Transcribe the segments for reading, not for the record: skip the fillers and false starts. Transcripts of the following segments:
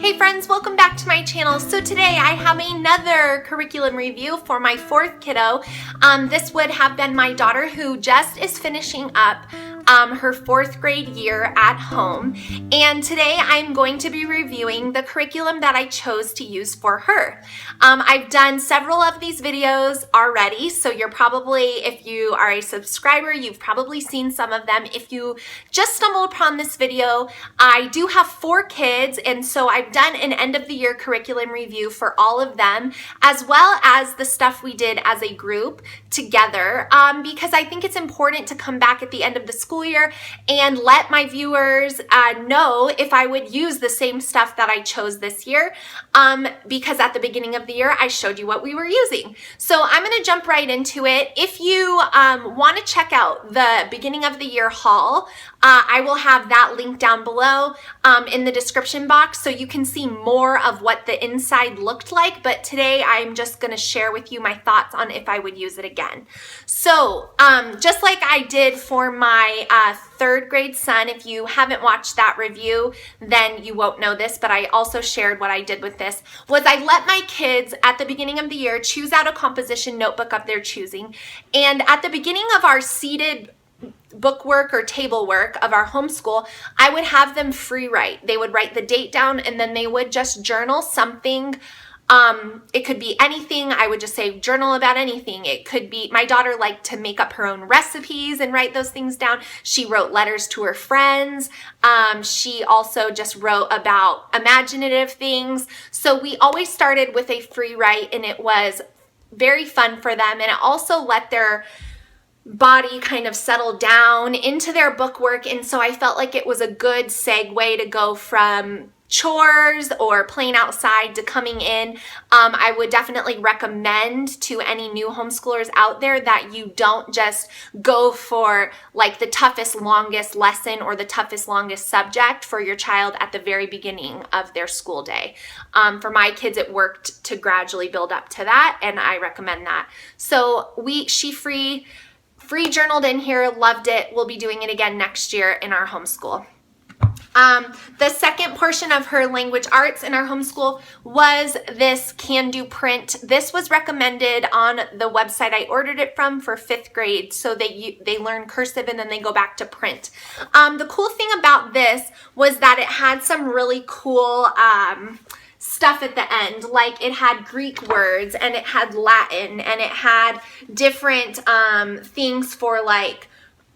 Hey friends, welcome back to my channel. So today I have another curriculum review for my fourth kiddo. This would have been my daughter who just is finishing up her fourth grade year at home. And today I'm going to be reviewing the curriculum that I chose to use for her. I've done several of these videos already, so you're probably, if you are a subscriber, you've probably seen some of them. If you just stumbled upon this video, I do have 4 kids, and so I've done an end of the year curriculum review for all of them, as well as the stuff we did as a group together, because I think it's important to come back at the end of the school year and let my viewers know if I would use the same stuff that I chose this year, because at the beginning of the year I showed you what we were using. So I'm going to jump right into it. If you want to check out the beginning of the year haul, I will have that link down below in the description box so you can see more of what the inside looked like, but today I'm just going to share with you my thoughts on if I would use it again. So just like I did for my 3rd grade son, if you haven't watched that review, then you won't know this, but I also shared what I did with this, was I let my kids at the beginning of the year choose out a composition notebook of their choosing, and at the beginning of our seated book work or table work of our homeschool, I would have them free write. They would write the date down and then they would just journal something. It could be anything. I would just say journal about anything. It could be, my daughter liked to make up her own recipes and write those things down. She wrote letters to her friends. She also just wrote about imaginative things. So we always started with a free write, and it was very fun for them, and it also let their body kind of settle down into their book work. And so I felt like it was a good segue to go from chores or playing outside to coming in. I would definitely recommend to any new homeschoolers out there that you don't just go for like the toughest, longest lesson or the toughest, longest subject for your child at the very beginning of their school day. For my kids, it worked to gradually build up to that, and I recommend that. So she free journaled in here, loved it. We'll be doing it again next year in our homeschool. The second portion of her language arts in our homeschool was this can-do print. This was recommended on the website I ordered it from for 5th grade, so they learn cursive and then they go back to print. The cool thing about this was that it had some really cool stuff at the end, like it had Greek words and it had Latin and it had different things for like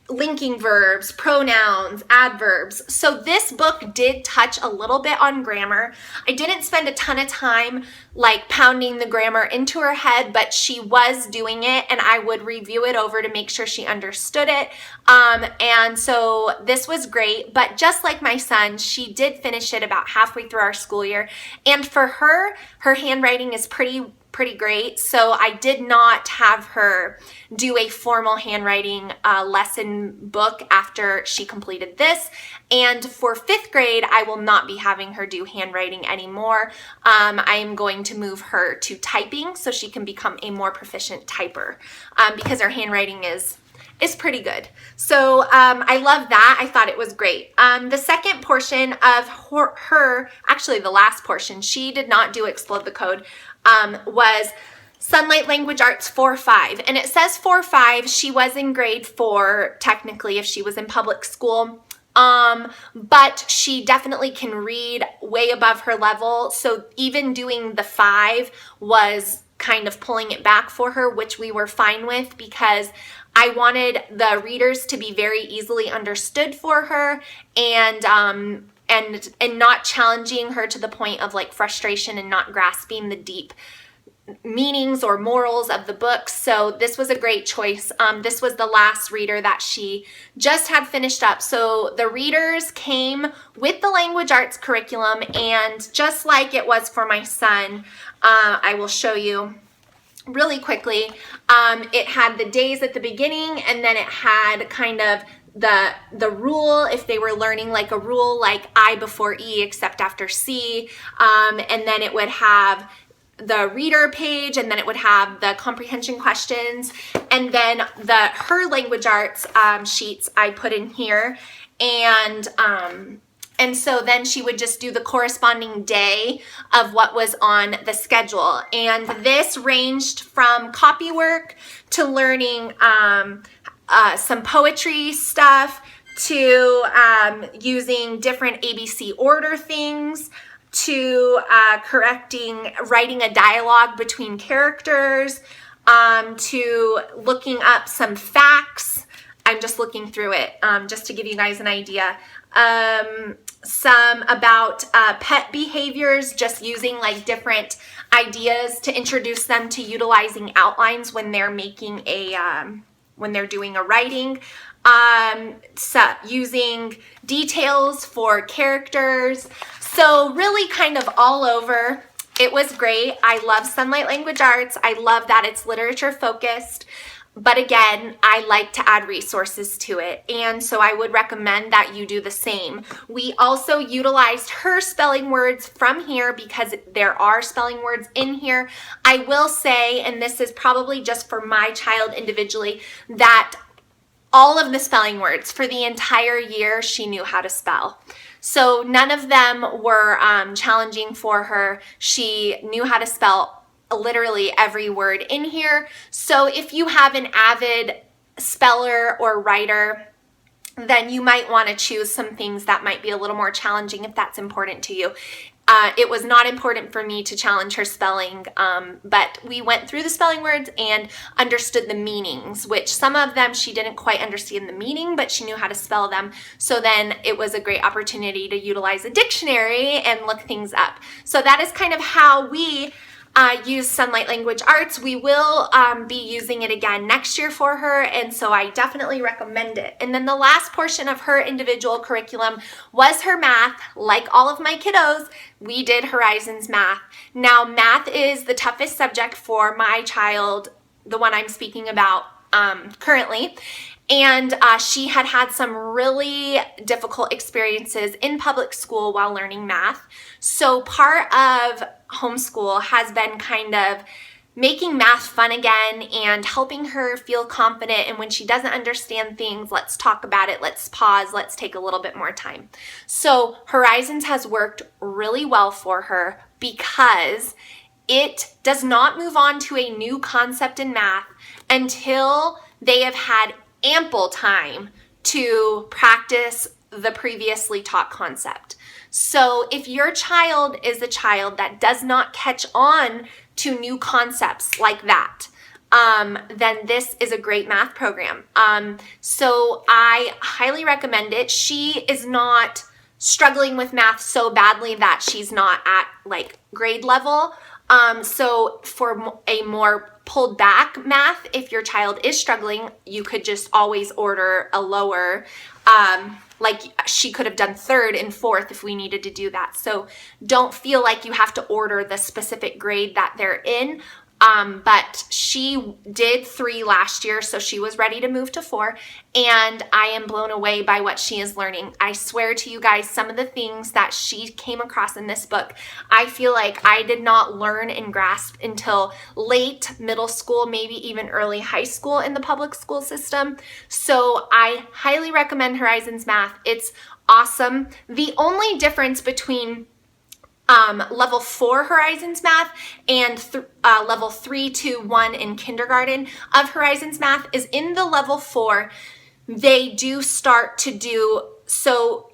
linking verbs, pronouns, adverbs. So this book did touch a little bit on grammar. I didn't spend a ton of time like pounding the grammar into her head, but she was doing it, and I would review it over to make sure she understood it. And so this was great, but just like my son, she did finish it about halfway through our school year. And for her handwriting is pretty great, so I did not have her do a formal handwriting lesson book after she completed this. And for 5th grade, I will not be having her do handwriting anymore. I am going to move her to typing so she can become a more proficient typer, because her handwriting is pretty good. So I love that. I thought it was great. The second portion of her, actually the last portion, she did not do Explode the Code, was Sunlight Language Arts 4-5. And it says 4-5. She was in grade 4, technically, if she was in public school. But she definitely can read way above her level. So even doing the 5 was kind of pulling it back for her, which we were fine with, because I wanted the readers to be very easily understood for her, and not challenging her to the point of like frustration and not grasping the deep meanings or morals of the book. So this was a great choice. This was the last reader that she just had finished up. So the readers came with the language arts curriculum, and just like it was for my son, I will show you really quickly. It had the days at the beginning, and then it had kind of the rule, if they were learning like a rule like I before E except after C, and then it would have the reader page, and then it would have the comprehension questions, and then her language arts sheets I put in here, and And so then she would just do the corresponding day of what was on the schedule. And this ranged from copy work to learning some poetry stuff to using different ABC order things to writing a dialogue between characters, to looking up some facts. I'm just looking through it just to give you guys an idea. Some about pet behaviors, just using like different ideas to introduce them to utilizing outlines when they're making when they're doing a writing. So using details for characters. So really kind of all over. It was great. I love Sunlight Language Arts. I love that it's literature focused. But again, I like to add resources to it. And so I would recommend that you do the same. We also utilized her spelling words from here because there are spelling words in here. I will say, and this is probably just for my child individually, that all of the spelling words for the entire year she knew how to spell. So none of them were challenging for her. She knew how to spell literally every word in here. So if you have an avid speller or writer, then you might want to choose some things that might be a little more challenging if that's important to you. It was not important for me to challenge her spelling, but we went through the spelling words and understood the meanings, which some of them she didn't quite understand the meaning, but she knew how to spell them. So then it was a great opportunity to utilize a dictionary and look things up. So that is kind of how we use Sunlight Language Arts. We will be using it again next year for her, and so I definitely recommend it. And then the last portion of her individual curriculum was her math. Like all of my kiddos, we did Horizons Math. Now, math is the toughest subject for my child, the one I'm speaking about currently. And she had had some really difficult experiences in public school while learning math. So part of homeschool has been kind of making math fun again and helping her feel confident. And when she doesn't understand things, let's talk about it. Let's pause. Let's take a little bit more time. So Horizons has worked really well for her because it does not move on to a new concept in math until they have had ample time to practice the previously taught concept. So if your child is a child that does not catch on to new concepts like that, then this is a great math program. So I highly recommend it. She is not struggling with math so badly that she's not at like grade level. So for a more pulled back math, if your child is struggling, you could just always order a lower, like she could have done third and fourth if we needed to do that. So don't feel like you have to order the specific grade that they're in. But she did 3 last year, so she was ready to move to 4, and I am blown away by what she is learning. I swear to you guys, some of the things that she came across in this book, I feel like I did not learn and grasp until late middle school, maybe even early high school in the public school system. So I highly recommend Horizons Math. It's awesome. The only difference between level 4 Horizons Math and level 3 to 1 in kindergarten of Horizons Math is in the level 4, they do start to do, so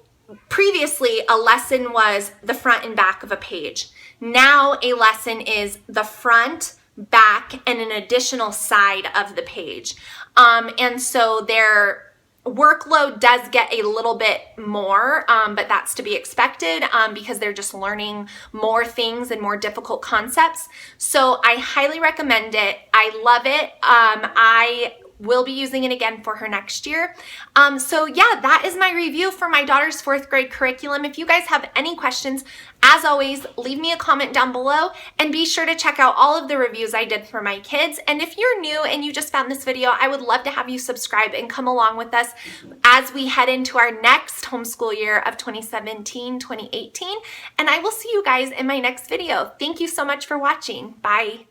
previously a lesson was the front and back of a page. Now a lesson is the front, back, and an additional side of the page. And so their workload does get a little bit more, but that's to be expected because they're just learning more things and more difficult concepts. So I highly recommend it. I love it. I will be using it again for her next year. So yeah, that is my review for my daughter's 4th grade curriculum. If you guys have any questions, as always, leave me a comment down below and be sure to check out all of the reviews I did for my kids. And if you're new and you just found this video, I would love to have you subscribe and come along with us as we head into our next homeschool year of 2017-2018. And I will see you guys in my next video. Thank you so much for watching. Bye.